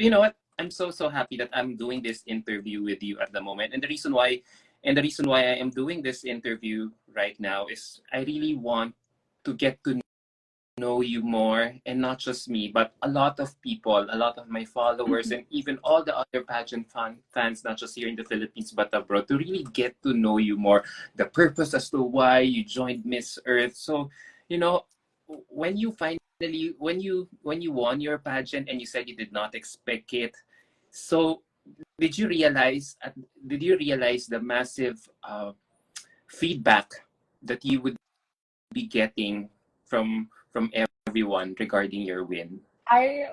you know what? I'm so happy that I'm doing this interview with you at the moment. And the reason why I am doing this interview right now is I really want to get to know you more, and not just me, but a lot of people, a lot of my followers, Mhm. and even all the other pageant fans, not just here in the Philippines but abroad, to really get to know you more, the purpose as to why you joined Miss Earth. So, you know, when you finally, when you won your pageant and you said you did not expect it, so did you realize, the massive feedback that you would be getting from everyone regarding your win? I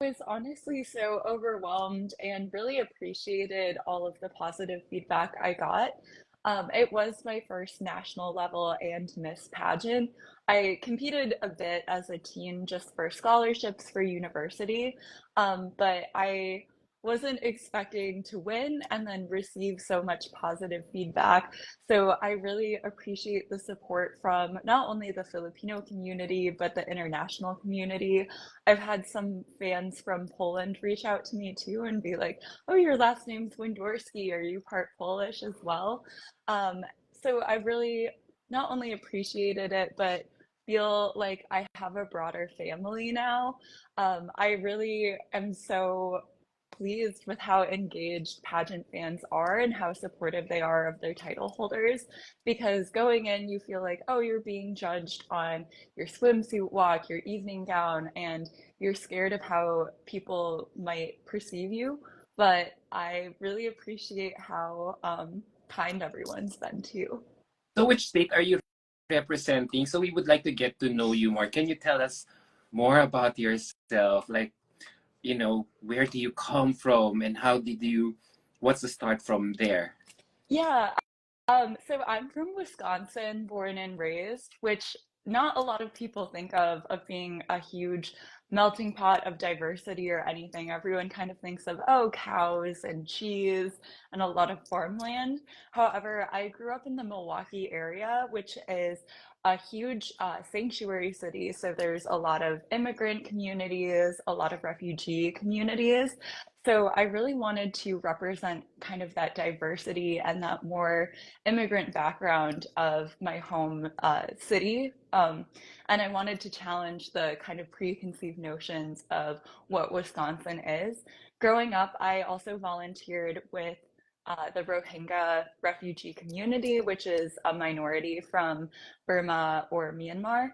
was honestly so overwhelmed and really appreciated all of the positive feedback I got. It was my first national level and Miss pageant. I competed a bit as a teen just for scholarships for university, but I wasn't expecting to win and then receive so much positive feedback. So I really appreciate the support from not only the Filipino community, but the international community. I've had some fans from Poland reach out to me too and be like, "Oh, your last name's Windorski. Are you part Polish as well?" Um, so I really not only appreciated it, but feel like I have a broader family now. I really am so pleased with how engaged pageant fans are and how supportive they are of their title holders, because going in you feel like, oh, you're being judged on your swimsuit walk, your evening gown, and you're scared of how people might perceive you. But I really appreciate how kind everyone's been too. So which state are you representing? So we would like to get to know you more. Can you tell us more about yourself? Like, where do you come from, and what's the start from there? Yeah, so I'm from Wisconsin, born and raised, which not a lot of people think of being a huge melting pot of diversity or anything. Everyone kind of thinks of, oh, cows and cheese and a lot of farmland. However, I grew up in the Milwaukee area, which is a huge sanctuary city. So there's a lot of immigrant communities, a lot of refugee communities. So I really wanted to represent kind of that diversity and that more immigrant background of my home city. And I wanted to challenge the kind of preconceived notions of what Wisconsin is. Growing up, I also volunteered with the Rohingya refugee community, which is a minority from Burma or Myanmar.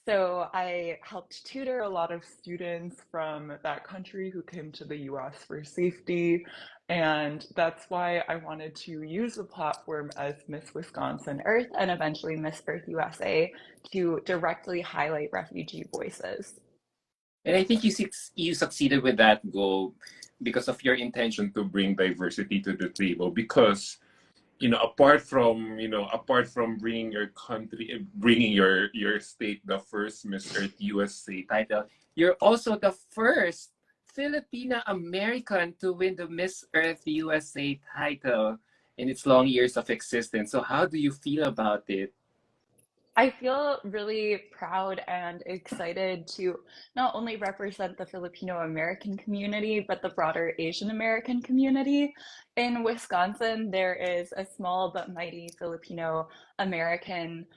So I helped tutor a lot of students from that country who came to the US for safety. And that's why I wanted to use the platform as Miss Wisconsin Earth and eventually Miss Earth USA to directly highlight refugee voices. And I think you succeeded with that goal because of your intention to bring diversity to the table. Because apart from bringing your state the first Miss Earth USA title, you're also the first Filipina American to win the Miss Earth USA title in its long years of existence. So how do you feel about it? I feel really proud and excited to not only represent the Filipino American community, but the broader Asian American community. In Wisconsin, there is a small but mighty Filipino American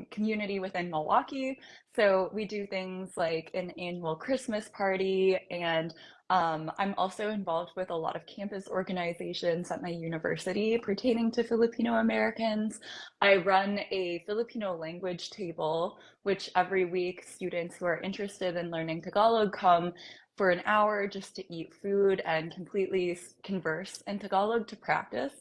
community within Milwaukee. So we do things like an annual Christmas party, and I'm also involved with a lot of campus organizations at my university pertaining to Filipino Americans. I run a Filipino language table, which every week students who are interested in learning Tagalog come for an hour just to eat food and completely converse in Tagalog to practice.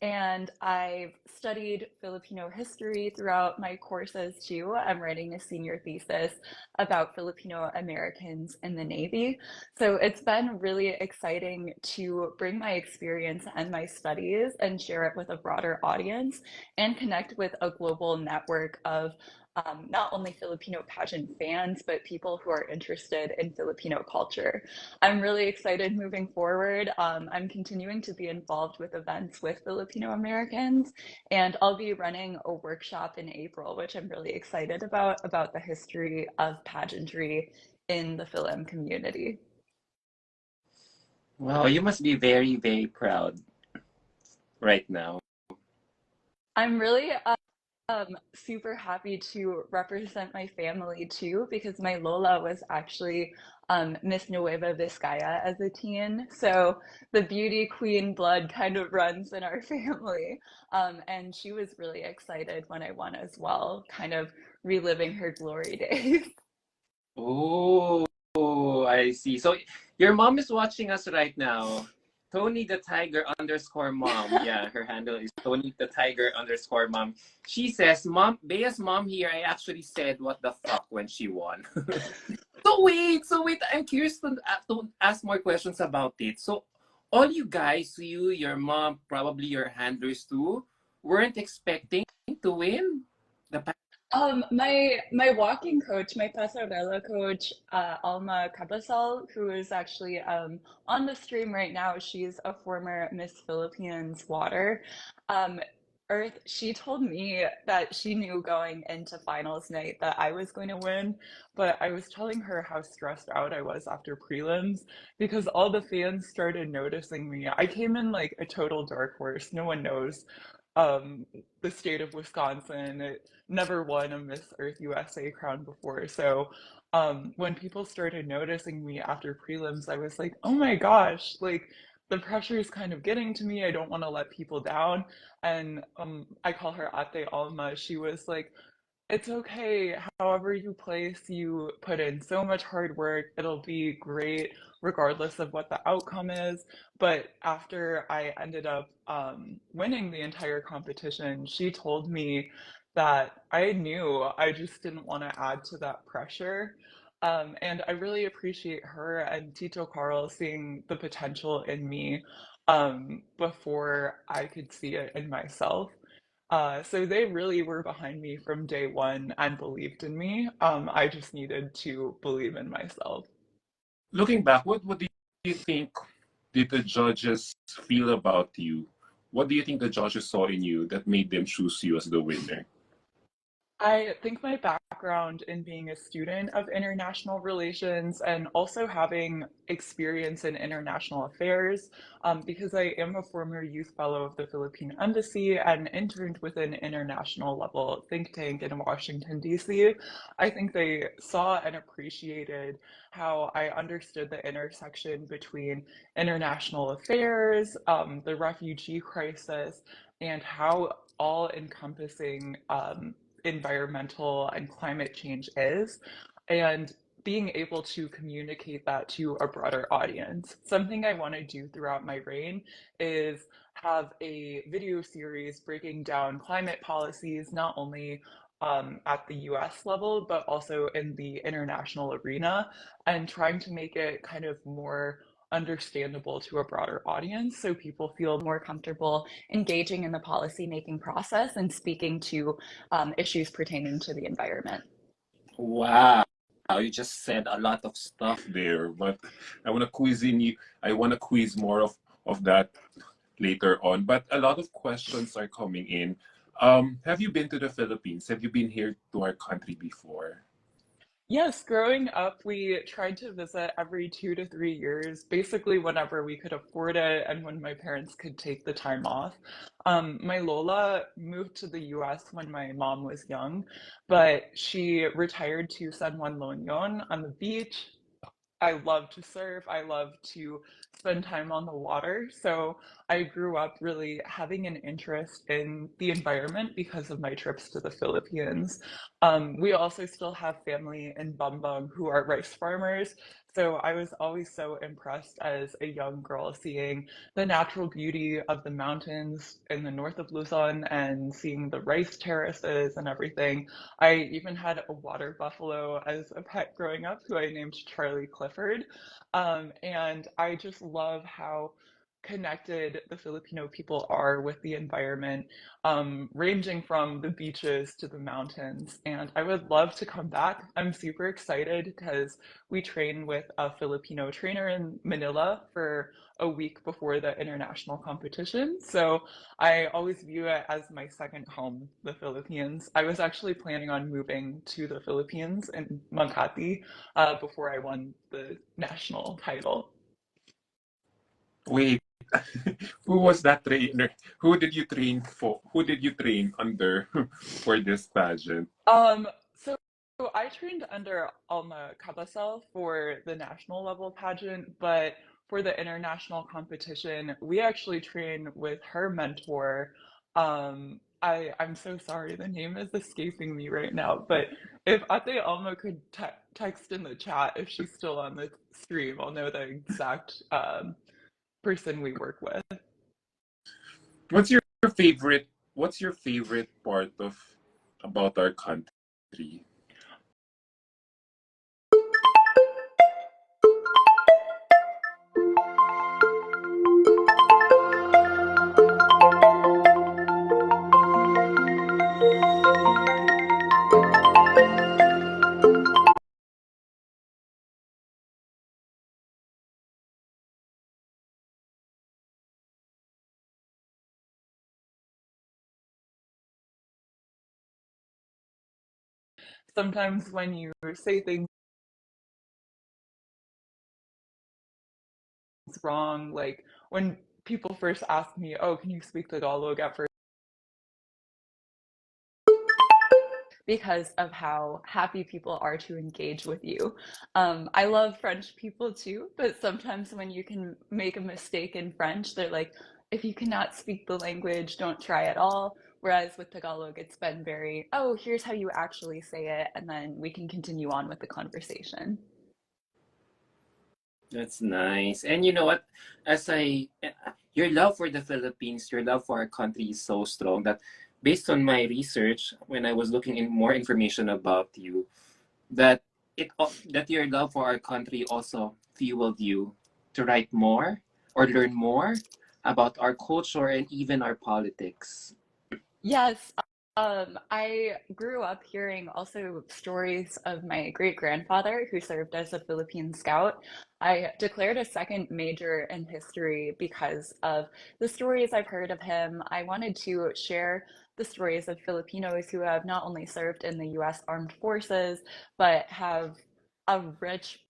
And I've studied Filipino history throughout my courses too. I'm writing a senior thesis about Filipino Americans in the Navy. So it's been really exciting to bring my experience and my studies and share it with a broader audience and connect with a global network of not only Filipino pageant fans, but people who are interested in Filipino culture. I'm really excited moving forward. I'm continuing to be involved with events with Filipino Americans, and I'll be running a workshop in April, which I'm really excited about the history of pageantry in the film community. Wow, you must be very, very proud right now. I'm really super happy to represent my family too, because my Lola was actually Miss Nueva Vizcaya as a teen. So the beauty queen blood kind of runs in our family. And she was really excited when I won as well, kind of reliving her glory days. Oh, I see. So your mom is watching us right now. Tony the Tiger underscore mom. Yeah, her handle is Tony the Tiger underscore mom. She says, Mom, Bea's mom here, I actually said what the fuck when she won. So wait, I'm curious to ask more questions about it. So all you guys, you, your mom, probably your handlers too, weren't expecting to win the My walking coach, my pasarela coach, Alma Cabasal, who is actually on the stream right now, she's a former Miss Philippines water. Um, Earth, she told me that she knew going into finals night that I was going to win, but I was telling her how stressed out I was after prelims because all the fans started noticing me. I came in like a total dark horse. No one knows um, the state of Wisconsin. Never won a Miss Earth USA crown before. So when people started noticing me after prelims, I was like, oh my gosh, like the pressure is kind of getting to me. I don't want to let people down. And I call her Ate Alma. She was like, it's okay. However you place, you put in so much hard work. It'll be great regardless of what the outcome is. But after I ended up winning the entire competition, she told me that I knew I just didn't want to add to that pressure. And I really appreciate her and Tito Carl seeing the potential in me before I could see it in myself. So they really were behind me from day one and believed in me. I just needed to believe in myself. Looking back, what do you think did the judges feel about you? What do you think the judges saw in you that made them choose you as the winner? I think my background in being a student of international relations and also having experience in international affairs, because I am a former youth fellow of the Philippine Embassy and interned with an international level think tank in Washington, D.C., I think they saw and appreciated how I understood the intersection between international affairs, the refugee crisis, and how all encompassing environmental and climate change is, and being able to communicate that to a broader audience. Something I want to do throughout my reign is have a video series breaking down climate policies, not only at the US level, but also in the international arena, and trying to make it kind of more understandable to a broader audience so people feel more comfortable engaging in the policy making process and speaking to issues pertaining to the environment. Wow, you just said a lot of stuff. There, but I want to quiz in you. I want to quiz more of that later on. But a lot of questions are coming in. Have you been to the Philippines? Have you been here to our country before? Yes, growing up, we tried to visit every 2 to 3 years, basically whenever we could afford it and when my parents could take the time off. My Lola moved to the US when my mom was young, but she retired to San Juan Loñon on the beach. I love to surf. I love to spend time on the water. So I grew up really having an interest in the environment because of my trips to the Philippines. We also still have family in Bambang who are rice farmers. So I was always so impressed as a young girl seeing the natural beauty of the mountains in the north of Luzon and seeing the rice terraces and everything. I even had a water buffalo as a pet growing up who I named Charlie Clifford. And I just love how connected the Filipino people are with the environment, ranging from the beaches to the mountains. And I would love to come back. I'm super excited because we train with a Filipino trainer in Manila for a week before the international competition. So I always view it as my second home, the Philippines. I was actually planning on moving to the Philippines in Makati before I won the national title. Wait, who was that trainer? Who did you train for? Who did you train under for this pageant? Um, so I trained under Alma Cabasel for the national level pageant, but for the international competition, we actually train with her mentor. I'm so sorry, the name is escaping me right now, but if Ate Alma could text in the chat if she's still on the stream, I'll know the exact person we work with. What's your favorite? What's your favorite part of about our country? Sometimes when you say things wrong, like when people first ask me, "Oh, can you speak Tagalog?" at first, because of how happy people are to engage with you. I love French people too, but sometimes when you can make a mistake in French, they're like, if you cannot speak the language, don't try at all. Whereas with Tagalog, it's been very, oh, here's how you actually say it, and then we can continue on with the conversation. That's nice. And you know what? As I, your love for the Philippines, your love for our country is so strong that based on my research, when I was looking in more information about you, that that your love for our country also fueled you to write more or learn more about our culture and even our politics. Yes, I grew up hearing also stories of my great grandfather who served as a Philippine scout. I declared a second major in history because of the stories I've heard of him. I wanted to share the stories of Filipinos who have not only served in the US Armed Forces, but have a rich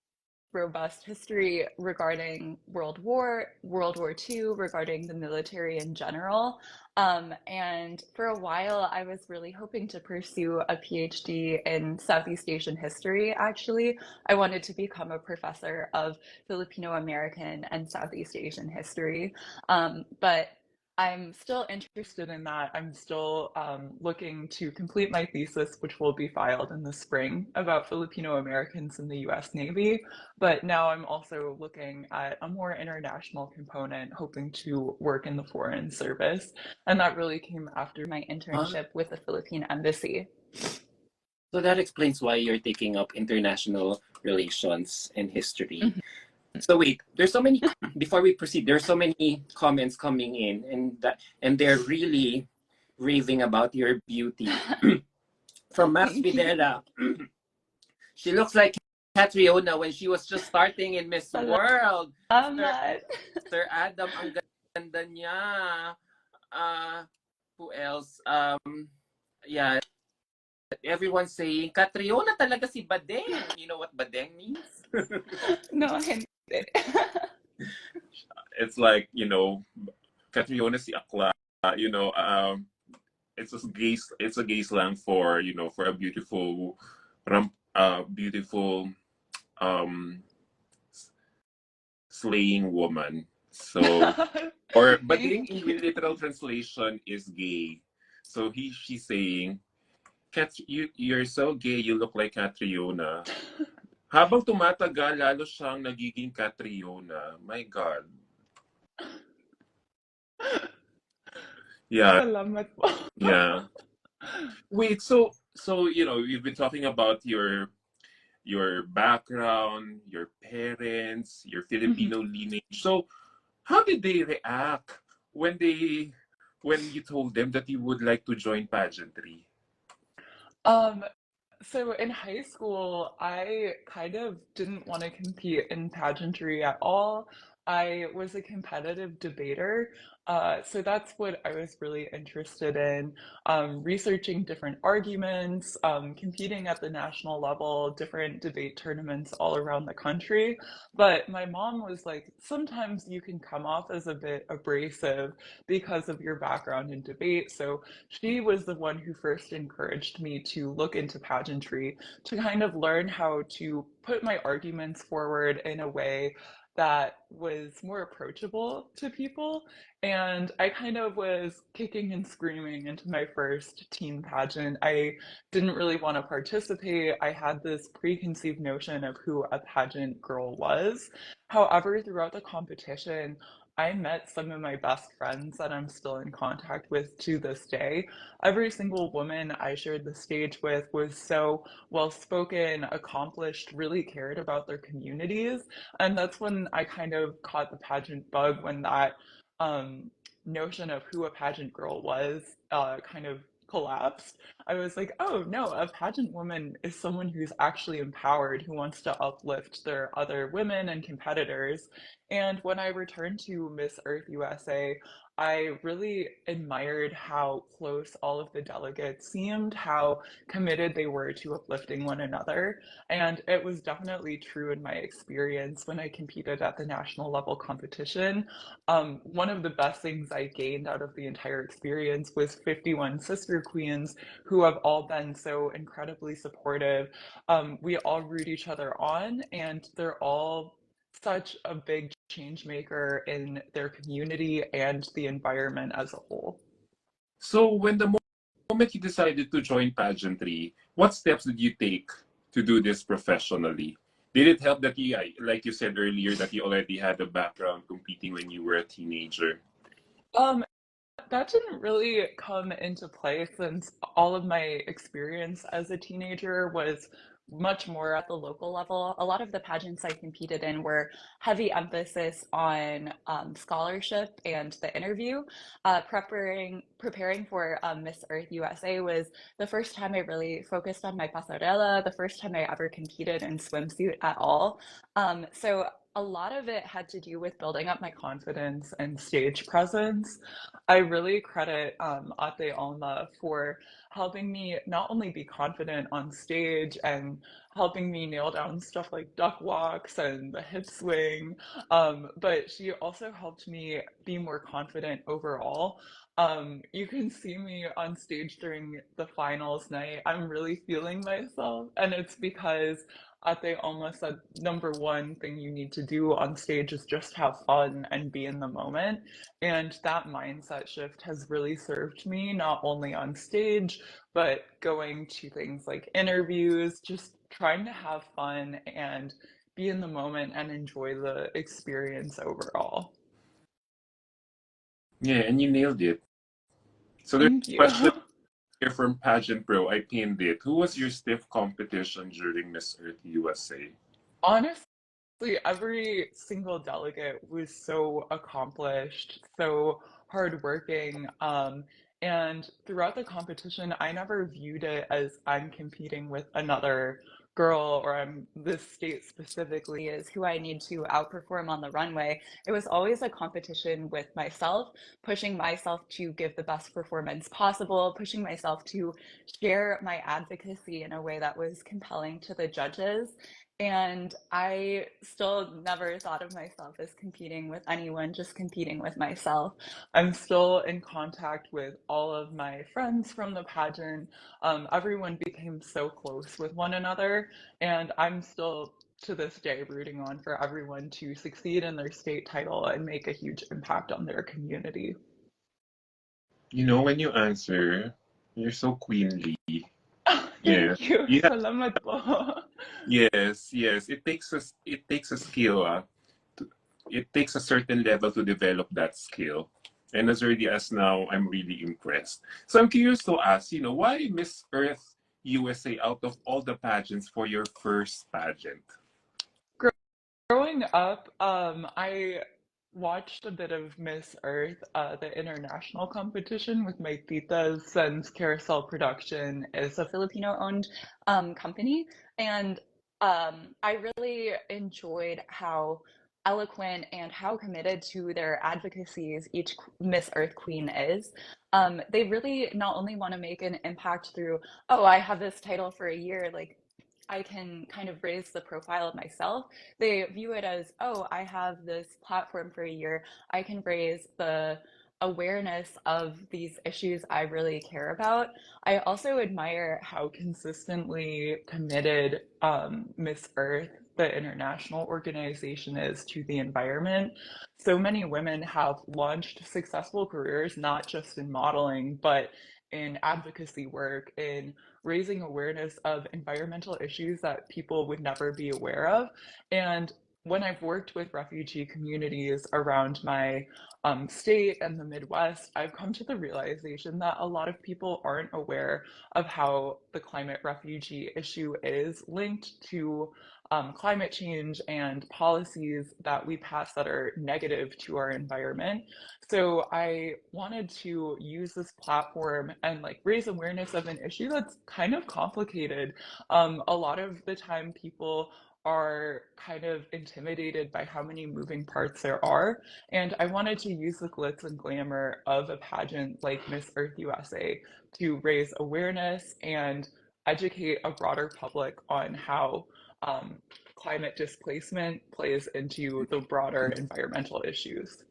robust history regarding World War II, regarding the military in general. And for a while, I was really hoping to pursue a PhD in Southeast Asian history, actually. I wanted to become a professor of Filipino American and Southeast Asian history. But I'm still interested in that. I'm still looking to complete my thesis, which will be filed in the spring, about Filipino Americans in the US Navy. But now I'm also looking at a more international component, hoping to work in the foreign service. And that really came after my Huh? internship with the Philippine Embassy. So that explains why you're taking up international relations and history. So wait, there's so many. Before we proceed, there's so many comments coming in, and they're really raving about your beauty. From Max Thank you. Videla, she looks like Catriona when she was just starting in Miss World. Sir, Salamat. Sir Adam, ang ganda niya. Who else? Yeah, everyone's saying, Catriona talaga si Badeng. You know what Badeng means? No, hindi. It's like Catriona si Akla. You know, it's a gay slang for for a beautiful, beautiful um slaying woman. So or Bading in Thank you. literal translation is gay. So she's saying, Cat, you're so gay, you look like Catriona. Habang tumatagal, lalo siyang nagiging Catriona. My God. Yeah, Salamat po. yeah. Wait, so you've been talking about your background, your parents, your Mhm. Filipino lineage. So how did they react when you told them that you would like to join pageantry? Um, so in high school, I kind of didn't want to compete in pageantry at all. I was a competitive debater. So that's what I was really interested in, researching different arguments, competing at the national level, different debate tournaments all around the country. But my mom was like, sometimes you can come off as a bit abrasive because of your background in debate. So she was the one who first encouraged me to look into pageantry, to kind of learn how to put my arguments forward in a way that was more approachable to people. And I kind of was kicking and screaming into my first teen pageant. I didn't really want to participate. I had this preconceived notion of who a pageant girl was. However, throughout the competition, I met some of my best friends that I'm still in contact with to this day. Every single woman I shared the stage with was so well spoken, accomplished, really cared about their communities. And that's when I kind of caught the pageant bug, when that um, notion of who a pageant girl was kind of collapsed. I was like, oh no, a pageant woman is someone who's actually empowered, who wants to uplift their other women and competitors. And when I returned to Miss Earth USA, I really admired how close all of the delegates seemed, how committed they were to uplifting one another. And it was definitely true in my experience when I competed at the national level competition. One of the best things I gained out of the entire experience was 51 sister queens who have all been so incredibly supportive. We all root each other on, and they're all such a big change maker in their community and the environment as a whole. So when the moment you decided to join pageantry, what steps did you take to do this professionally? Did it help that you, like you said earlier, that you already had a background competing when you were a teenager? Um, That didn't really come into play, since all of my experience as a teenager was much more at the local level. A lot of the pageants I competed in were heavy emphasis on scholarship and the interview. Preparing for Miss Earth USA was the first time I really focused on my pasarela, the first time I ever competed in swimsuit at all. So a lot of it had to do with building up my confidence and stage presence. I really credit Ate Alma for helping me not only be confident on stage and helping me nail down stuff like duck walks and the hip swing, but she also helped me be more confident overall. You can see me on stage during the finals night. I'm really feeling myself, and it's because Ate Alma said number one thing you need to do on stage is just have fun and be in the moment. And that mindset shift has really served me, not only on stage, but going to things like interviews, just trying to have fun and be in the moment and enjoy the experience overall. Yeah, and you nailed it. So there's Thank a you. question here from Pageant Pro. I pinned it. Who was your stiff competition during Miss Earth USA? Honestly, every single delegate was so accomplished, so hardworking. And throughout the competition, I never viewed it as I'm competing with another girl, or I'm this state specifically is who I need to outperform on the runway. It was always a competition with myself, pushing myself to give the best performance possible, pushing myself to share my advocacy in a way that was compelling to the judges. And I still never thought of myself as competing with anyone, just competing with myself. I'm still in contact with all of my friends from the pageant. Everyone became so close with one another, and I'm still to this day rooting on for everyone to succeed in their state title and make a huge impact on their community. You know, when you answer, you're so queenly. Yeah. Thank you. Yeah. Salamat po. Yes, yes. It takes a skill. It takes a certain level to develop that skill. And as early as now, I'm really impressed. So I'm curious to ask, why Miss Earth USA out of all the pageants for your first pageant? Growing up, I watched a bit of Miss Earth, the international competition with my titas, since Carousel Production is a Filipino-owned company, and I really enjoyed how eloquent and how committed to their advocacies each Miss Earth Queen is. They really not only want to make an impact through, oh, I have this title for a year, like I can kind of raise the profile of myself. They view it as, oh, I have this platform for a year. I can raise the awareness of these issues I really care about. I also admire how consistently committed Miss Earth, the international organization, is to the environment. So many women have launched successful careers, not just in modeling, but in advocacy work, in raising awareness of environmental issues that people would never be aware of. And when I've worked with refugee communities around my state and the Midwest, I've come to the realization that a lot of people aren't aware of how the climate refugee issue is linked to climate change and policies that we pass that are negative to our environment. So I wanted to use this platform and like raise awareness of an issue that's kind of complicated. A lot of the time people are kind of intimidated by how many moving parts there are. And I wanted to use the glitz and glamour of a pageant like Miss Earth USA to raise awareness and educate a broader public on how um, climate displacement plays into the broader environmental issues.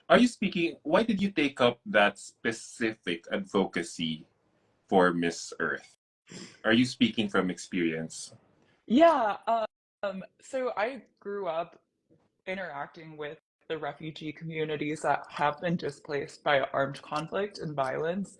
Are you speaking? Why did you take up that specific advocacy for Miss Earth? Are you speaking from experience? Yeah, so I grew up interacting with the refugee communities that have been displaced by armed conflict and violence.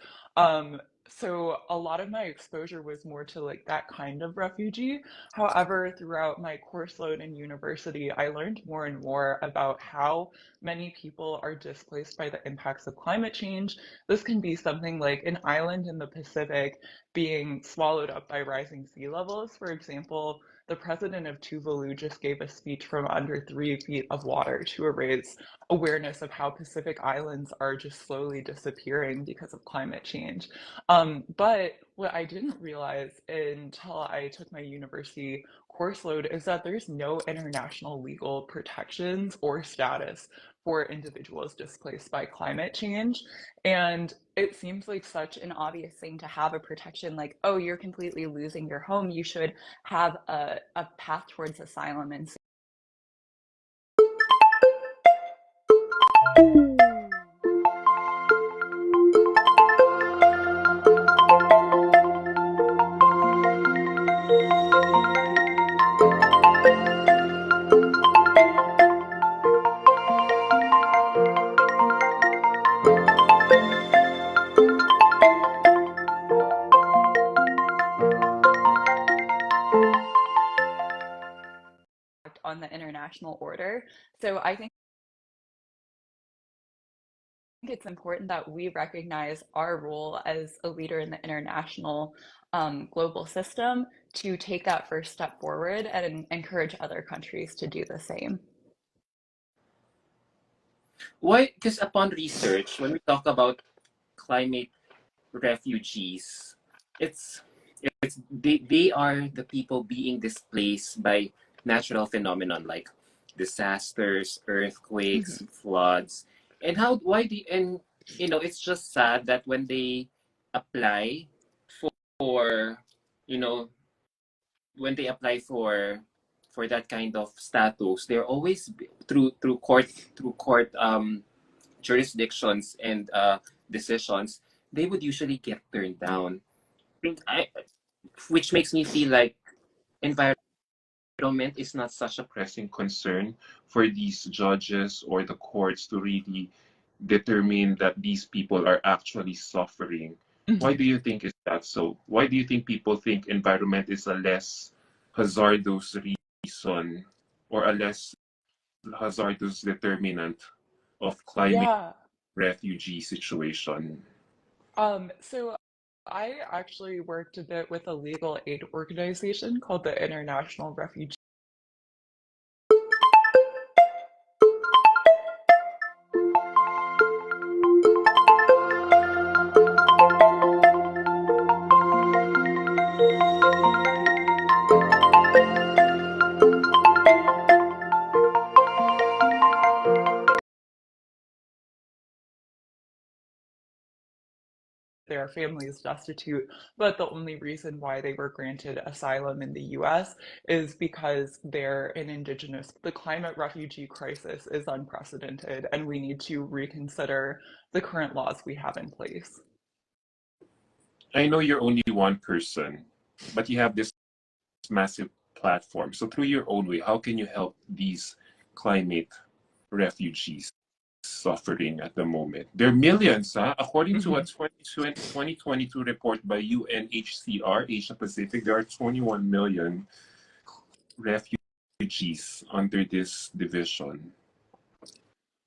So a lot of my exposure was more to like that kind of refugee. However, throughout my course load in university, I learned more and more about how many people are displaced by the impacts of climate change. This can be something like an island in the Pacific being swallowed up by rising sea levels. For example, the president of Tuvalu just gave a speech from under 3 feet of water to raise awareness of how Pacific islands are just slowly disappearing because of climate change. But what I didn't realize until I took my university course load is that there's no international legal protections or status for individuals displaced by climate change. And it seems like such an obvious thing to have a protection like, oh, you're completely losing your home. You should have a path towards asylum and on the international order. So I think it's important that we recognize our role as a leader in the international global system to take that first step forward and encourage other countries to do the same. Why? Because upon research, when we talk about climate refugees, it's they are the people being displaced by natural phenomenon like disasters, earthquakes, Mm-hmm. floods. And how why do and you know it's just sad that when they apply for you know when they apply for that kind of status, they're always through court jurisdictions and decisions, they would usually get turned down. I, which makes me feel like environment is not such a Pressing concern for these judges or the courts to really determine that these people are actually suffering. Why Mm-hmm. do you think is that so? Why do you think people think environment is a less hazardous reason or a less hazardous determinant of climate Yeah. refugee situation? So I actually worked a bit with a legal aid organization called the International Refugee. their families destitute, but the only reason why they were granted asylum in the US is because they're an indigenous. The climate refugee crisis is unprecedented, and we need to reconsider the current laws we have in place. I know you're only one person, but you have this massive platform. So through your own way, how can you help these climate refugees suffering at the moment? There are millions, huh? According to a 2022 report by UNHCR Asia Pacific, there are 21 million refugees under this division.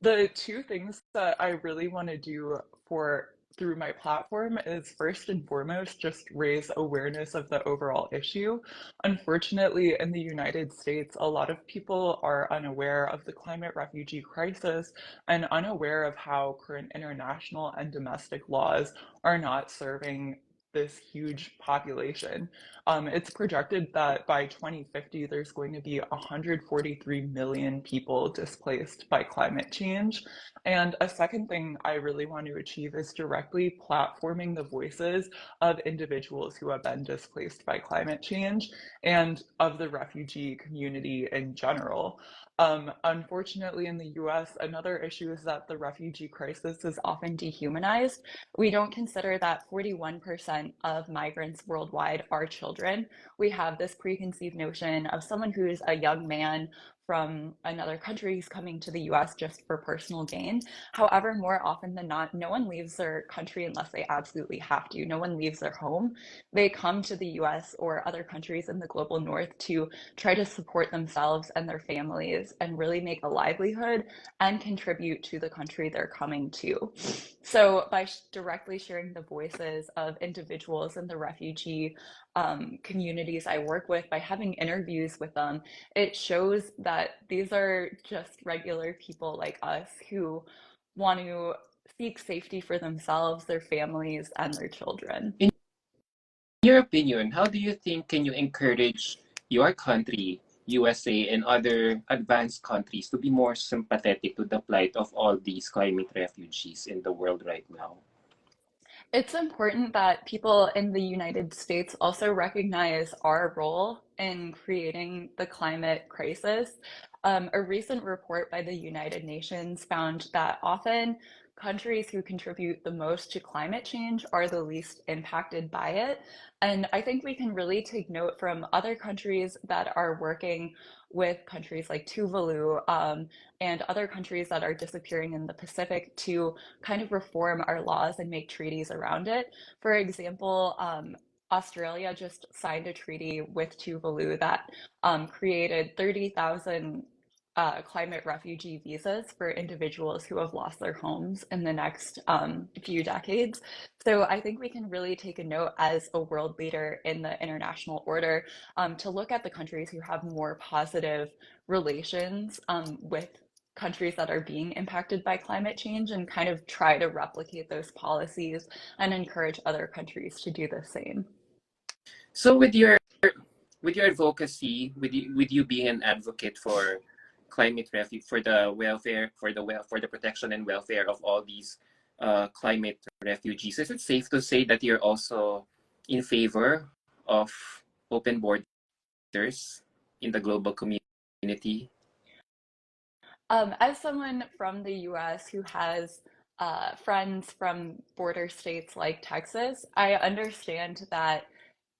The two things that I really want to do for through my platform is first and foremost just raise awareness of the overall issue. Unfortunately, in the United States, a lot of people are unaware of the climate refugee crisis and unaware of how current international and domestic laws are not serving this huge population. It's projected that by 2050, there's going to be 143 million people displaced by climate change. And a second thing I really want to achieve is directly platforming the voices of individuals who have been displaced by climate change and of the refugee community in general. Unfortunately, in the US, another issue is that the refugee crisis is often dehumanized. We don't consider that 41% of migrants worldwide are children. We have this preconceived notion of someone who's a young man from another country who's coming to the US just for personal gain. However, more often than not, no one leaves their country unless they absolutely have to. No one leaves their home. They come to the US or other countries in the global north to try to support themselves and their families and really make a livelihood and contribute to the country they're coming to. So by directly sharing the voices of individuals in the refugee communities I work with, by having interviews with them, it shows that these are just regular people like us who want to seek safety for themselves, their families, and their children. In your opinion, how do you think can you encourage your country, USA, and other advanced countries to be more sympathetic to the plight of all these climate refugees in the world right now? It's important that people in the United States also recognize our role in creating the climate crisis. A recent report by the United Nations found that often countries who contribute the most to climate change are the least impacted by it. And I think we can really take note from other countries that are working with countries like Tuvalu and other countries that are disappearing in the Pacific to kind of reform our laws and make treaties around it. For example, Australia just signed a treaty with Tuvalu that created 30,000 climate refugee visas for individuals who have lost their homes in the next few decades. So I think we can really take a note as a world leader in the international order to look at the countries who have more positive relations with countries that are being impacted by climate change and kind of try to replicate those policies and encourage other countries to do the same. So with your advocacy, with you being an advocate for climate refuge, for the welfare, for the protection and welfare of all these climate refugees, is it safe to say that you're also in favor of open borders in the global community? As someone from the US who has friends from border states like Texas, I understand that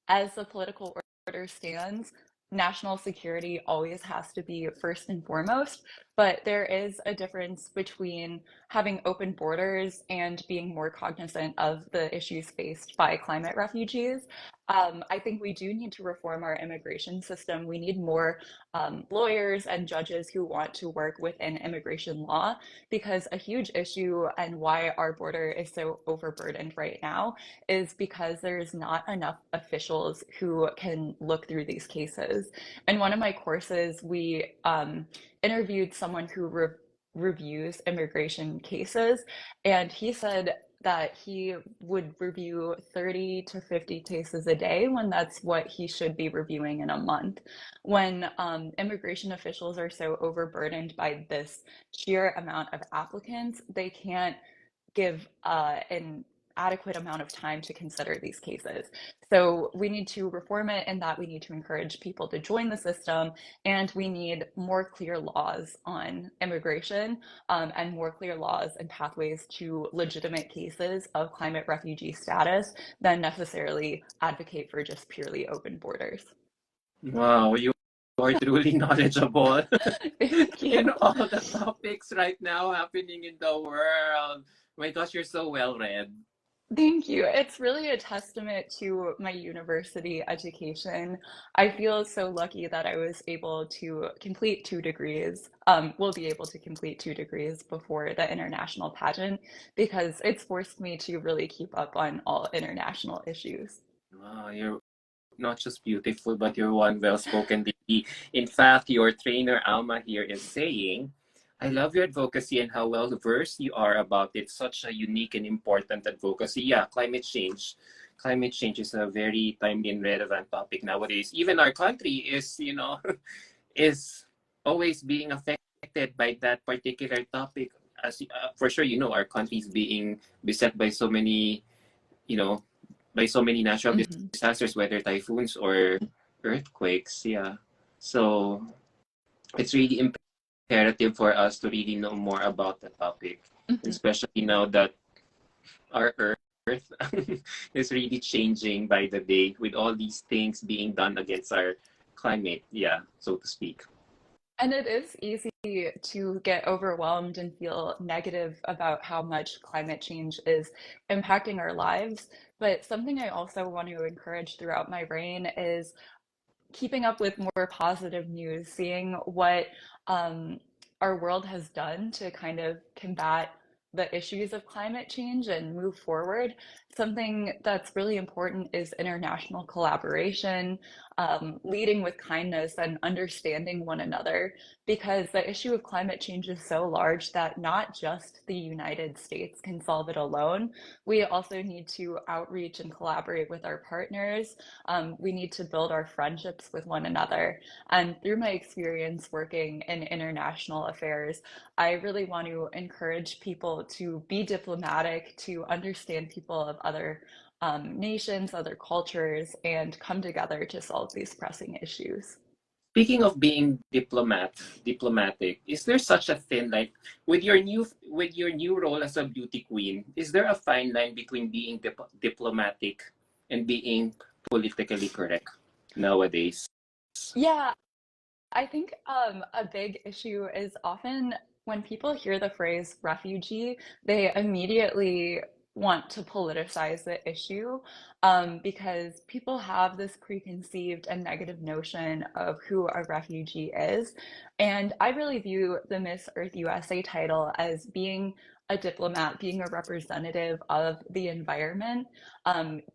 as the political order stands, national security always has to be first and foremost. But there is a difference between having open borders and being more cognizant of the issues faced by climate refugees. I think we do need to reform our immigration system. We need more lawyers and judges who want to work within immigration law, because a huge issue and why our border is so overburdened right now is because there's not enough officials who can look through these cases. In one of my courses, we interviewed someone who reviews immigration cases, and he said that he would review 30 to 50 cases a day when that's what he should be reviewing in a month. When immigration officials are so overburdened by this sheer amount of applicants, they can't give an adequate amount of time to consider these cases. So we need to reform it in that we need to encourage people to join the system, and we need more clear laws on immigration, and more clear laws and pathways to legitimate cases of climate refugee status than necessarily advocate for just purely open borders. Wow, you are truly knowledgeable Thank you. in all the topics right now happening in the world. My gosh, you're so well read. Thank you. It's really a testament to my university education. I feel so lucky that I was able to complete 2 degrees, will be able to complete 2 degrees before the international pageant, because it's forced me to really keep up on all international issues. Wow, you're not just beautiful, but you're one well-spoken lady. In fact, your trainer Alma here is saying, I love your advocacy and how well versed you are about it. Such a unique and important advocacy. Yeah, climate change. Climate change is a very timely and relevant topic nowadays. Even our country is, is always being affected by that particular topic. As for sure, our country is being beset by so many, you know, natural Mhm. disasters, whether typhoons or earthquakes. Yeah. So it's really imperative for us to really know more about the topic, Mhm. especially now that our Earth is really changing by the day with all these things being done against our climate, yeah, so to speak. And it is easy to get overwhelmed and feel negative about how much climate change is impacting our lives. But something I also want to encourage throughout my reign is keeping up with more positive news, seeing what um, our world has done to kind of combat the issues of climate change and move forward. Something that's really important is international collaboration, leading with kindness and understanding one another, because the issue of climate change is so large that not just the United States can solve it alone. We also need to outreach and collaborate with our partners. We need to build our friendships with one another. And through my experience working in international affairs, I really want to encourage people to be diplomatic, to understand people of other nations, other cultures, and come together to solve these pressing issues. Speaking of being diplomatic, is there such a thin line with your new role as a beauty queen? Is there a fine line between being diplomatic and being politically correct nowadays? Yeah, I think a big issue is often when people hear the phrase refugee, they immediately want to politicize the issue, because people have this preconceived and negative notion of who a refugee is. And I really view the Miss Earth USA title as being a diplomat, being a representative of the environment,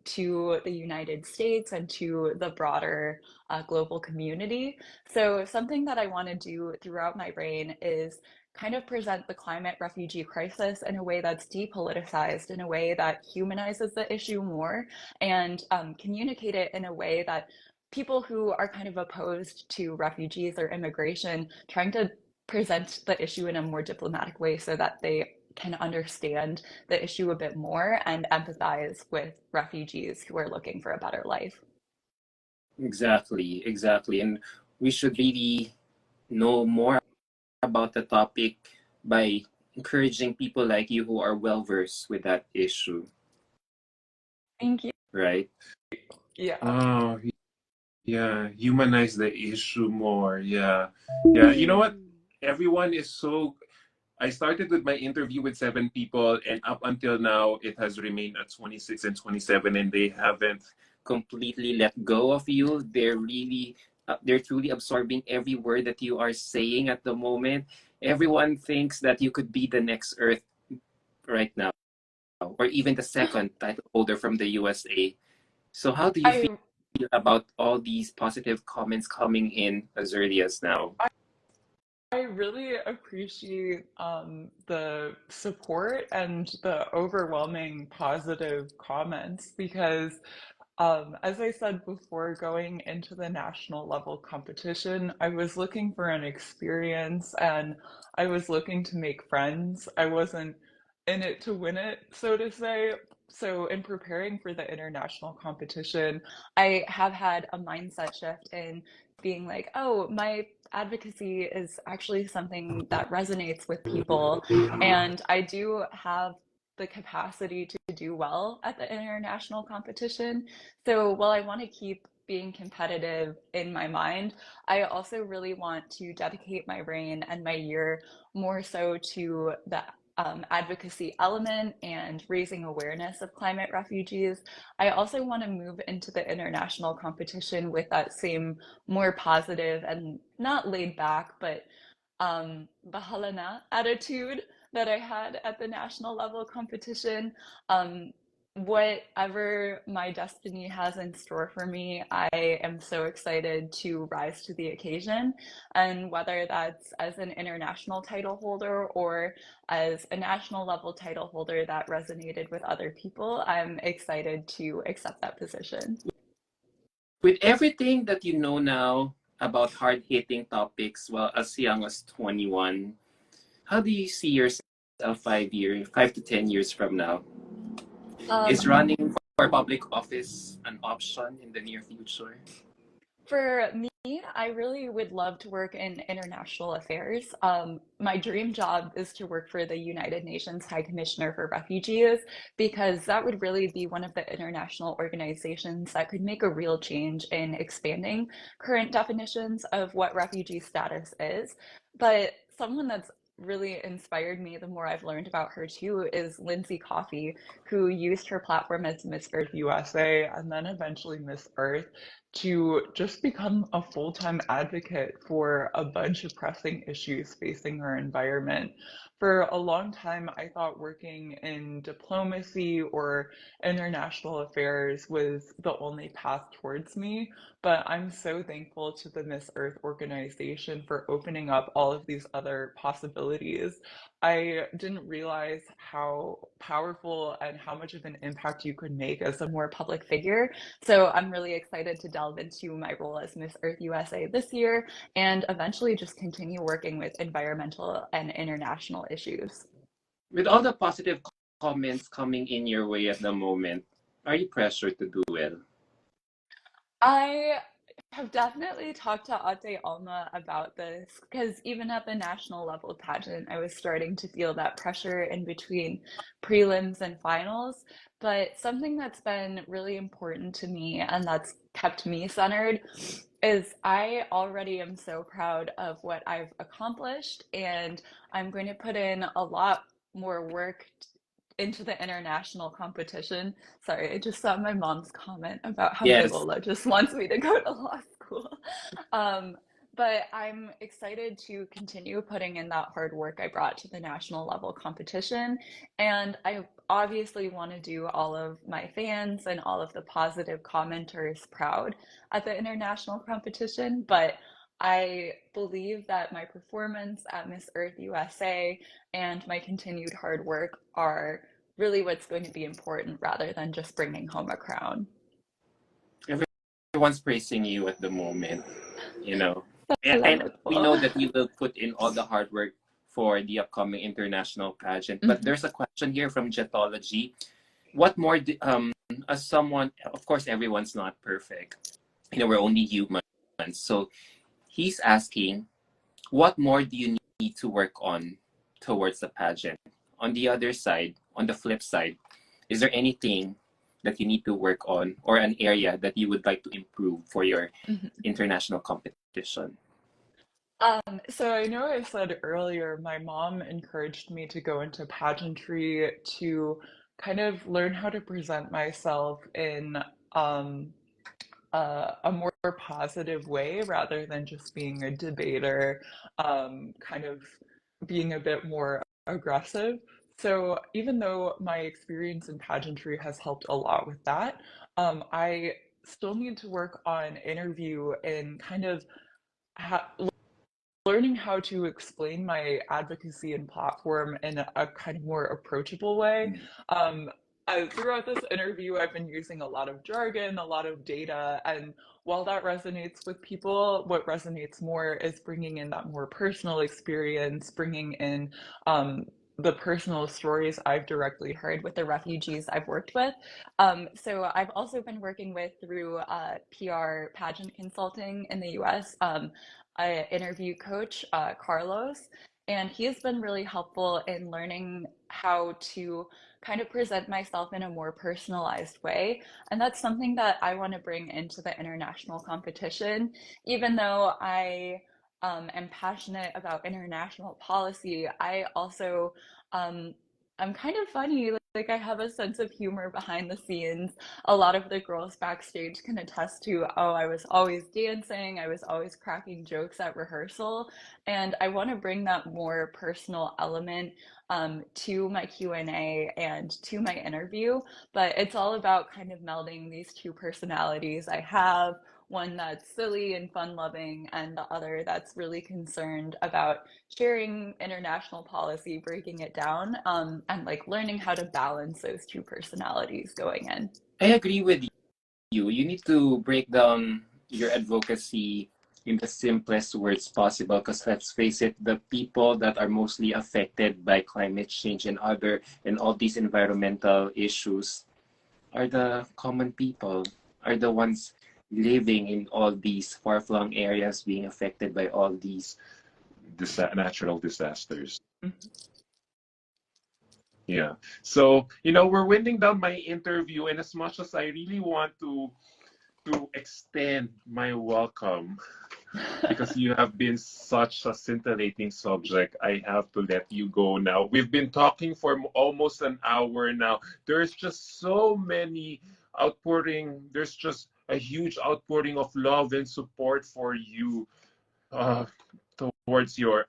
to the United States and to the broader global community. So, something that I want to do throughout my reign is kind of present the climate refugee crisis in a way that's depoliticized, in a way that humanizes the issue more, and communicate it in a way that people who are kind of opposed to refugees or immigration, trying to present the issue in a more diplomatic way so that they can understand the issue a bit more and empathize with refugees who are looking for a better life. Exactly, exactly. And we should really know more about the topic by encouraging people like you who are well versed with that issue, Thank you. right? Yeah. Oh, yeah, humanize the issue more. Yeah. Yeah. You know what? Everyone is so. I started with my interview with 7 people, and up until now, it has remained at 26 and 27, and they haven't Completely let go of you. They're truly absorbing every word that you are saying at the moment. Everyone thinks that you could be the next Earth right now, or even the second title holder from the USA. So how do you feel I about all these positive comments coming in as early as now? I really appreciate the support and the overwhelming positive comments because, as I said before, going into the national level competition, I was looking for an experience and I was looking to make friends. I wasn't in it to win it, so to say. So in preparing for the international competition, I have had a mindset shift in being like, oh, my advocacy is actually something that resonates with people, and I do have the capacity to do well at the international competition. So while I want to keep being competitive in my mind, I also really want to dedicate my brain and my year more so to the advocacy element and raising awareness of climate refugees. I also want to move into the international competition with that same more positive and not laid back, but bahala na attitude that I had at the national level competition. Whatever my destiny has in store for me, I am so excited to rise to the occasion. And whether that's as an international title holder or as a national level title holder that resonated with other people, I'm excited to accept that position. With everything that you know now about hard-hitting topics, well, as young as 21, how do you see yourself 5 to 10 years from now? Is Um, running for public office an option in the near future? For me, I really would love to work in international affairs. My dream job is to work for the United Nations High Commissioner for Refugees, because that would really be one of the international organizations that could make a real change in expanding current definitions of what refugee status is. But someone that's really inspired me the more I've learned about her too is Lindsay Coffey, who used her platform as Miss Earth USA and then eventually Miss Earth to just become a full-time advocate for a bunch of pressing issues facing our environment. For a long time, I thought working in diplomacy or international affairs was the only path towards me, but I'm so thankful to the Miss Earth organization for opening up all of these other possibilities. I didn't realize how powerful and how much of an impact you could make as a more public figure. So I'm really excited to delve into my role as Miss Earth USA this year and eventually just continue working with environmental and international issues. With all the positive comments coming in your way at the moment, are you pressured to do well? I have definitely talked to Ate Alma about this because even at the national level pageant, I was starting to feel that pressure in between prelims and finals. But something that's been really important to me and that's kept me centered is I already am so proud of what I've accomplished, and I'm going to put in a lot more work into the international competition. Sorry, I just saw my mom's comment about how my Yes. Lola just wants me to go to law school. Um, but I'm excited to continue putting in that hard work I brought to the national level competition. And I obviously want to do all of my fans and all of the positive commenters proud at the international competition. But I believe that my performance at Miss Earth USA and my continued hard work are really what's going to be important rather than just bringing home a crown. Everyone's praising you at the moment, you know. And Salamat we po. know that you will put in all the hard work for the upcoming international pageant. But there's a question here from Jetology. What more, as someone, of course, everyone's not perfect. You know, we're only humans. So he's asking, what more do you need to work on towards the pageant? On the other side, on the flip side, is there anything that you need to work on or an area that you would like to improve for your international competition? So I know I said earlier, my mom encouraged me to go into pageantry to kind of learn how to present myself in um, a more positive way rather than just being a debater, kind of being a bit more aggressive. So even though my experience in pageantry has helped a lot with that, I still need to work on interview and kind of ha- learning how to explain my advocacy and platform in a kind of more approachable way. Um, Throughout this interview, I've been using a lot of jargon, a lot of data, and while that resonates with people, what resonates more is bringing in that more personal experience, bringing in um, the personal stories I've directly heard with the refugees I've worked with. So I've also been working with through PR pageant consulting in the US, an interview coach, Carlos, and he has been really helpful in learning how to kind of present myself in a more personalized way. And that's something that I want to bring into the international competition, even though I am passionate about international policy. I also um, I'm kind of funny. Like I have a sense of humor behind the scenes. A lot of the girls backstage can attest to, oh, I was always dancing, I was always cracking jokes at rehearsal, and I want to bring that more personal element to my Q&A and to my interview. But it's all about kind of melding these two personalities I have, one that's silly and fun loving, and the other that's really concerned about sharing international policy, breaking it down, and like learning how to balance those two personalities going in. I agree with you. You need to break down your advocacy in the simplest words possible, because let's face it, the people that are mostly affected by climate change and all these environmental issues are the common people, are the ones living in all these far-flung areas being affected by all these. Natural disasters. Mhm. Yeah. So, we're winding down my interview, and as much as I really want to extend my welcome, because you have been such a scintillating subject, I have to let you go now. We've been talking for almost an hour now. There's just so many there's just a huge outpouring of love and support for you, uh, towards your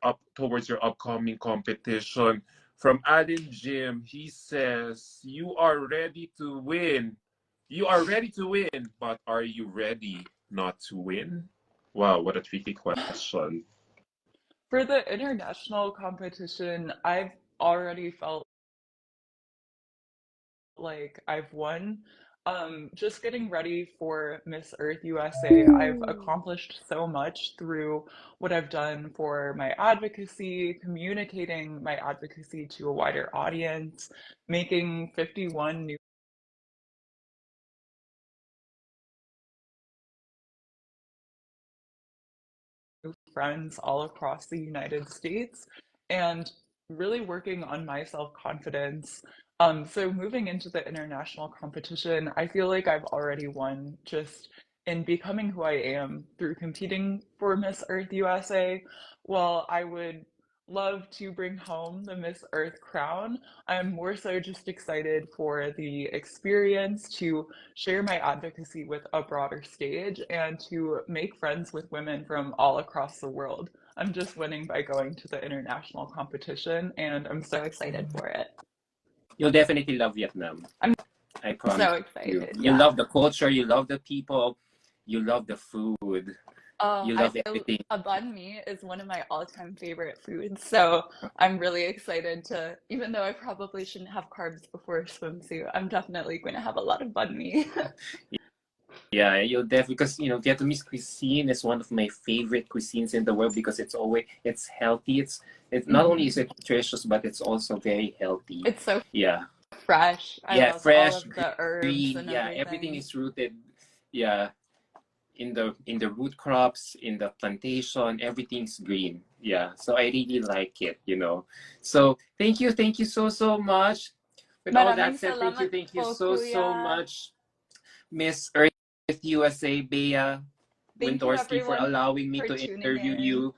upcoming competition. From Alan Jim, he says, "You are ready to win. You are ready to win, but are you ready not to win?" Wow, what a tricky question. For the international competition, I've already felt like I've won. Just getting ready for Miss Earth USA, I've accomplished so much through what I've done for my advocacy, communicating my advocacy to a wider audience, making 51 new friends all across the United States, and really working on my self confidence. So moving into the international competition, I feel like I've already won just in becoming who I am through competing for Miss Earth USA. While I would love to bring home the Miss Earth crown, I'm more so just excited for the experience to share my advocacy with a broader stage and to make friends with women from all across the world. I'm just winning by going to the international competition, and I'm so excited for it. You'll definitely love Vietnam. I'm I promise so you. excited. You Yeah. love the culture, you love the people, you love the food, Oh, you I love feel everything. a banh mi is one of my all-time favorite foods. So I'm really excited to, even though I probably shouldn't have carbs before a swimsuit, I'm definitely going to have a lot of banh mi. Yeah, you'll definitely, because Vietnamese cuisine is one of my favorite cuisines in the world, because it's healthy. It's not only is Mhm. it nutritious, but it's also very healthy. It's so Yeah. fresh. I Yeah, love all fresh, of the herbs green. and Yeah, everything everything. is rooted. Yeah, in the root crops, in the plantation, everything's green. Yeah, so I really like it. So thank you so much. With all that Maraming said, salamat thank you po, so Kuya. much, Miss Earth USA, Bea Thank you, Windorski, for everyone, allowing me for to tuning interview in. you.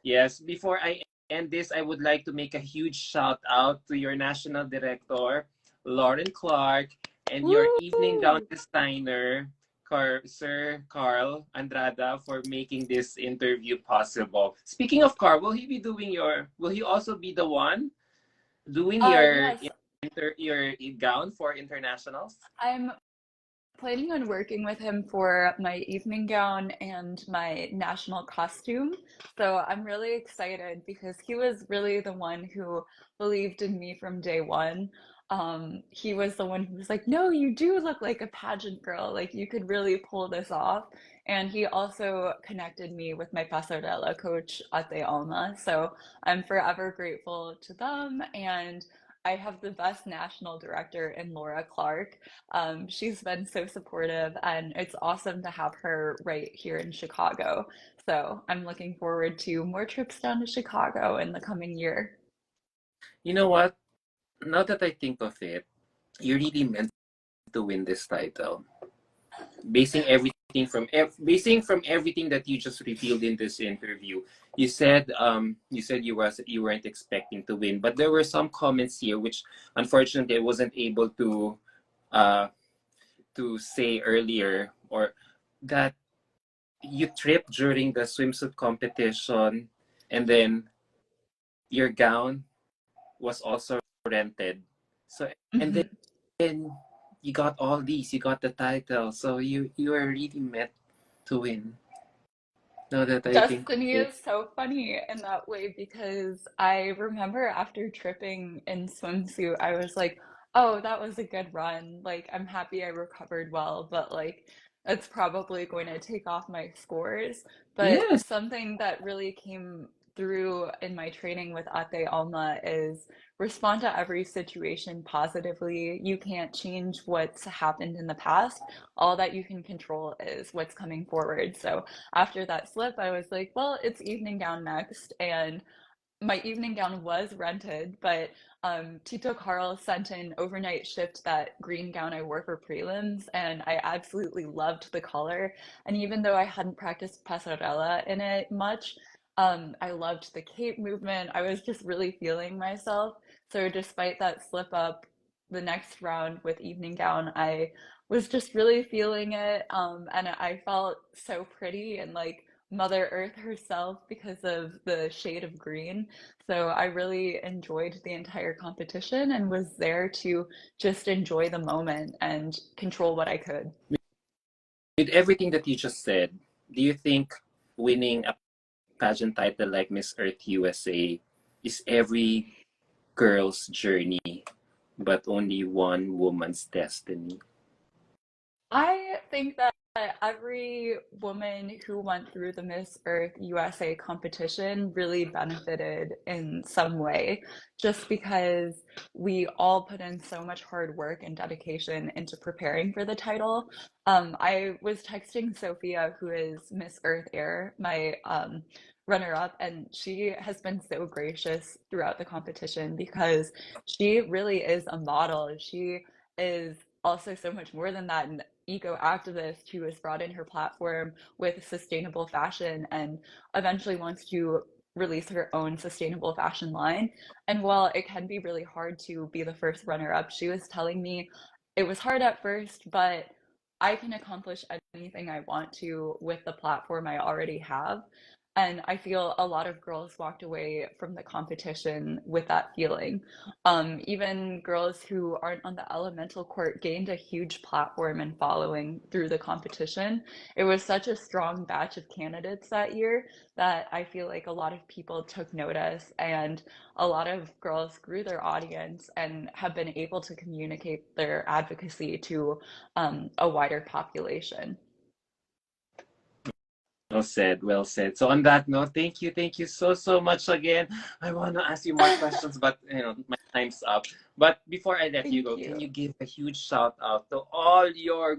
Yes, before I end this, I would like to make a huge shout out to your national director, Lauren Clark, and your evening gown Woo! designer, Sir Carl Andrada, for making this interview possible. Speaking of Carl, will he also be the one doing your Yes, your gown for internationals? I'm Planning on working with him for my evening gown and my national costume. So I'm really excited because he was really the one who believed in me from day one. He was the one who was like, "No, you do look like a pageant girl. Like you could really pull this off." And he also connected me with my pasarela coach, Ate Alma. So I'm forever grateful to them. And I have the best national director in Laura Clark. She's been so supportive, and it's awesome to have her right here in Chicago. So I'm looking forward to more trips down to Chicago in the coming year. You know what? Now that I think of it, you really meant to win this title. Basing from everything that you just revealed in this interview, you said you weren't expecting to win, but there were some comments here which unfortunately I wasn't able uh to say earlier, or that you tripped during the swimsuit competition, and then your gown was also rented. So and Mhm. then you got all these, you got the title. So you are really meant to win. Now that I think of Destiny it. is so funny in that way because I remember after tripping in swimsuit, I was like, oh, that was a good run. Like, I'm happy I recovered well, but like, it's probably going to take off my scores. But Yes. something that really came through in my training with Ate Alma is respond to every situation positively. You can't change what's happened in the past. All that you can control is what's coming forward. So, after that slip, I was like, well, it's evening gown next. And my evening gown was rented, but Tito Carl sent an overnight shipped that green gown I wore for prelims, and I absolutely loved the color. And even though I hadn't practiced pasarela in it much, I loved the cape movement. I was just really feeling myself. So despite that slip up, the next round with evening gown, I was just really feeling it, and I felt so pretty and like Mother Earth herself because of the shade of green. So I really enjoyed the entire competition and was there to just enjoy the moment and control what I could. With everything that you just said, do you think winning a pageant title like Miss Earth USA is every girl's journey, but only one woman's destiny? I think that every woman who went through the Miss Earth USA competition really benefited in some way, just because we all put in so much hard work and dedication into preparing for the title. I was texting Sophia, who is Miss Earth Air, my runner-up, and she has been so gracious throughout the competition because she really is a model. She is also so much more than that, and eco activist who has brought in her platform with sustainable fashion and eventually wants to release her own sustainable fashion line. And while it can be really hard to be the first runner up, she was telling me it was hard at first, but I can accomplish anything I want to with the platform I already have. And I feel a lot of girls walked away from the competition with that feeling. Even girls who aren't on the elemental court gained a huge platform and following through the competition. It was such a strong batch of candidates that year that I feel like a lot of people took notice, and a lot of girls grew their audience and have been able to communicate their advocacy to a wider population. Well said, well said. So on that note, thank you so much again. I want to ask you more questions, but my time's up. But before I let you Thank go, can you. you give a huge shout out to all your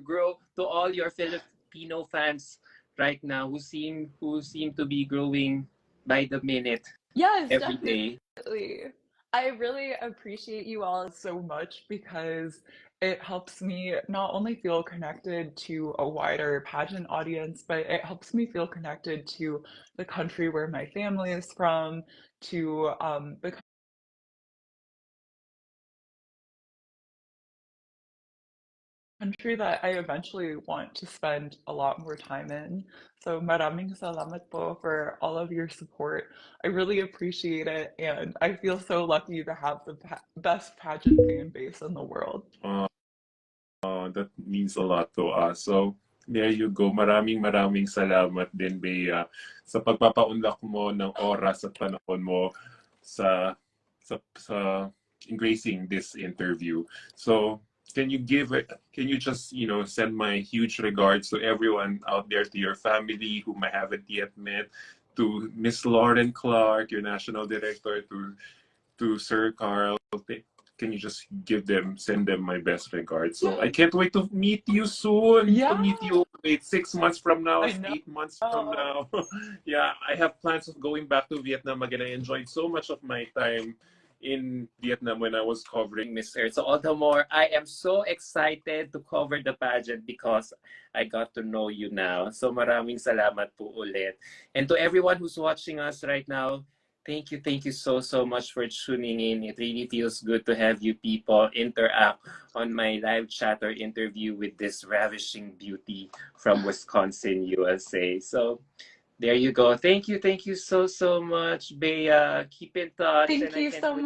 Filipino fans right now who seem to be growing by the minute Yes, every day? definitely. I really appreciate you all. So much because it helps me not only feel connected to a wider pageant audience, but it helps me feel connected to the country where my family is from, to the country that I eventually want to spend a lot more time in. So maraming salamat po for all of your support. I really appreciate it, and I feel so lucky to have the best pageant fan base in the world. Uh, That means a lot to us. So, there you go. Maraming salamat din, Bea, sa pagpapaunlak mo ng oras at panahon mo sa sa gracing this interview. So, can you just, send my huge regards to everyone out there, to your family whom I haven't yet met, to Miss Lauren Clark, your national director, to Sir Carl. Can you just send them my best regards? So I can't wait to meet you soon. To Yeah, meet you, wait, 6 months from now, I know. 8 months from now. Yeah, I have plans of going back to Vietnam again. I enjoyed so much of my time in Vietnam when I was covering. Miss Earth. So all the more, I am so excited to cover the pageant because I got to know you now. So maraming salamat po ulit. And to everyone who's watching us right now, thank you so much for tuning in. It really feels good to have you people interact on my live chat or interview with this ravishing beauty from Wisconsin, USA. So there you go. Thank you so much, Bea. Keep in touch, and Thank I you can't so wait